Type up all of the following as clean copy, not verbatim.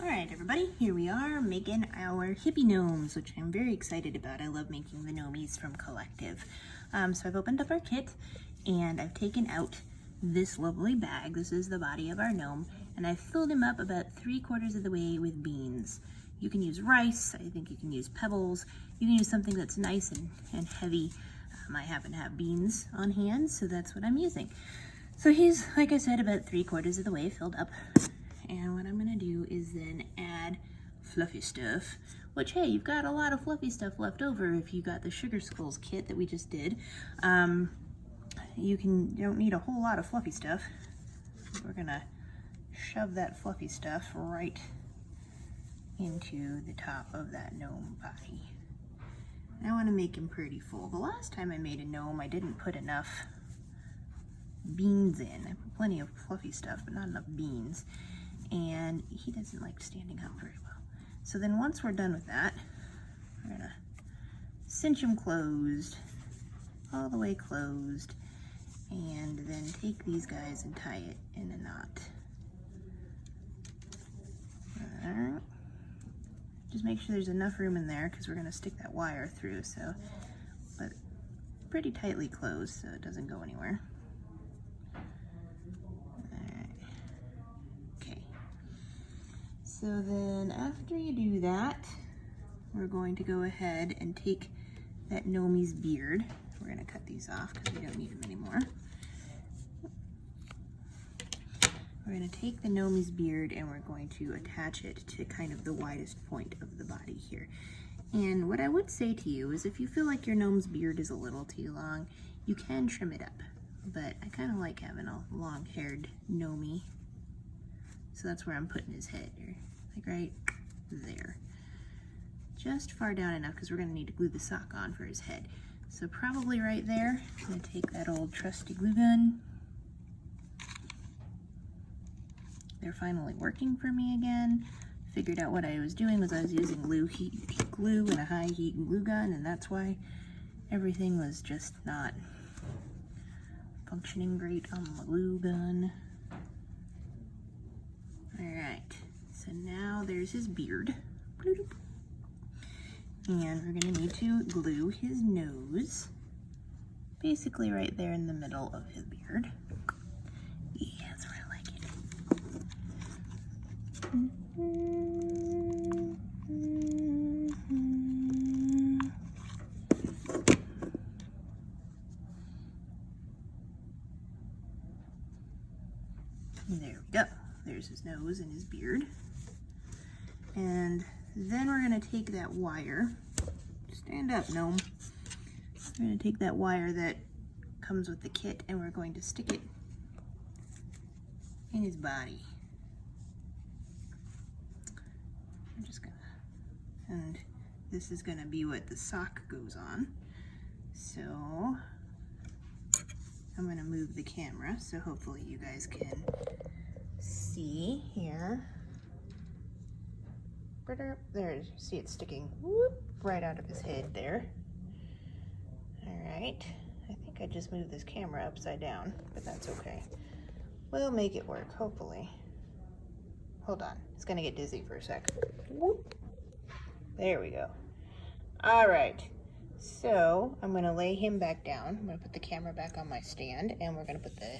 Alright everybody, here we are making our hippie gnomes, which I'm very excited about. I love making the gnomies from Collective. So I've opened up our kit and I've taken out this lovely bag. This is the body of our gnome, and I've filled him up about 3/4 of the way with beans. You can use rice, I think you can use pebbles, you can use something that's nice and heavy. I happen to have beans on hand, so that's what I'm using. So he's, like I said, about 3/4 of the way filled up. And what I'm gonna do is then add fluffy stuff, which, hey, you've got a lot of fluffy stuff left over if you got the Sugar Skulls kit that we just did. You don't need a whole lot of fluffy stuff. We're gonna shove that fluffy stuff right into the top of that gnome body. I wanna make him pretty full. The last time I made a gnome, I didn't put enough beans in. I put plenty of fluffy stuff, but not enough beans. And he doesn't like standing up very well. So then once we're done with that, we're gonna cinch him closed, all the way closed, and then take these guys and tie it in a knot. Alright. Just make sure there's enough room in there because we're gonna stick that wire through, so, but pretty tightly closed so it doesn't go anywhere. So then after you do that, we're going to go ahead and take that gnomie's beard. We're going to cut these off because we don't need them anymore. We're going to take the gnomie's beard and we're going to attach it to kind of the widest point of the body here. And what I would say to you is if you feel like your gnome's beard is a little too long, you can trim it up. But I kind of like having a long-haired gnomie. So that's where I'm putting his head, like right there. Just far down enough because we're gonna need to glue the sock on for his head. So probably right there. I'm gonna take that old trusty glue gun. They're finally working for me again. Figured out what I was doing was I was using low heat glue and a high heat glue gun, and that's why everything was just not functioning great on the glue gun. Alright, so now there's his beard. And we're going to need to glue his nose, basically right there in the middle of his beard. Yeah, that's where I like it. There we go. There's his nose and his beard. And then we're going to take that wire. Stand up, gnome. We're going to take that wire that comes with the kit and we're going to stick it in his body. I'm just going to, and this is going to be what the sock goes on. So I'm going to move the camera so hopefully you guys can see here. There, see it sticking whoop, right out of his head there. Alright, I think I just moved this camera upside down, but that's okay. We'll make it work, hopefully. Hold on, it's gonna get dizzy for a sec. Whoop. There we go. Alright, so I'm gonna lay him back down. I'm gonna put the camera back on my stand, and we're gonna put the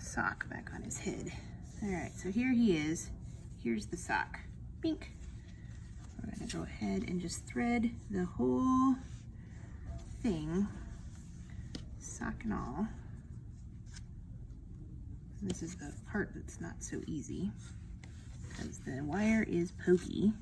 sock back on his head. Alright, so here he is. Here's the sock. Bink. We're going to go ahead and just thread the whole thing, sock and all. And this is the part that's not so easy because the wire is pokey.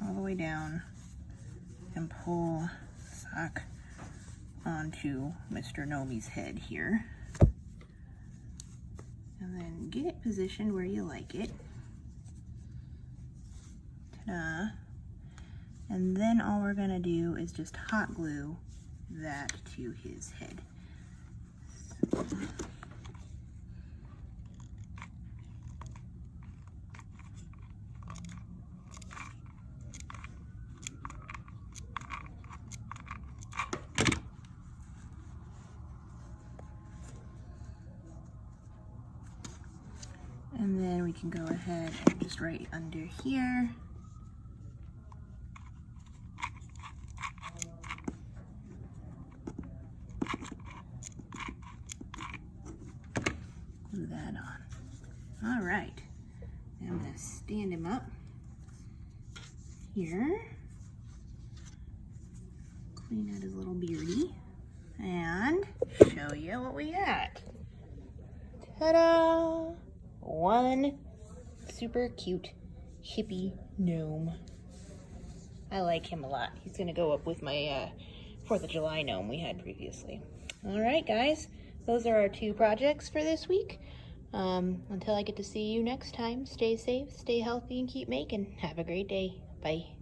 All the way down and pull the sock onto Mr. Gnomie's head here. And then get it positioned where you like it. Ta-da. And then all we're gonna do is just hot glue that to his head. So, can go ahead and just right under here. Glue that on. All right, now I'm gonna stand him up here. Clean out his little beardy and show you what we got. Ta-da! One super cute hippie gnome. I like him a lot. He's gonna go up with my 4th of July gnome we had previously. All right, guys, those are our 2 projects for this week. Until I get to see you next time, stay safe, stay healthy, and keep making. Have a great day. Bye.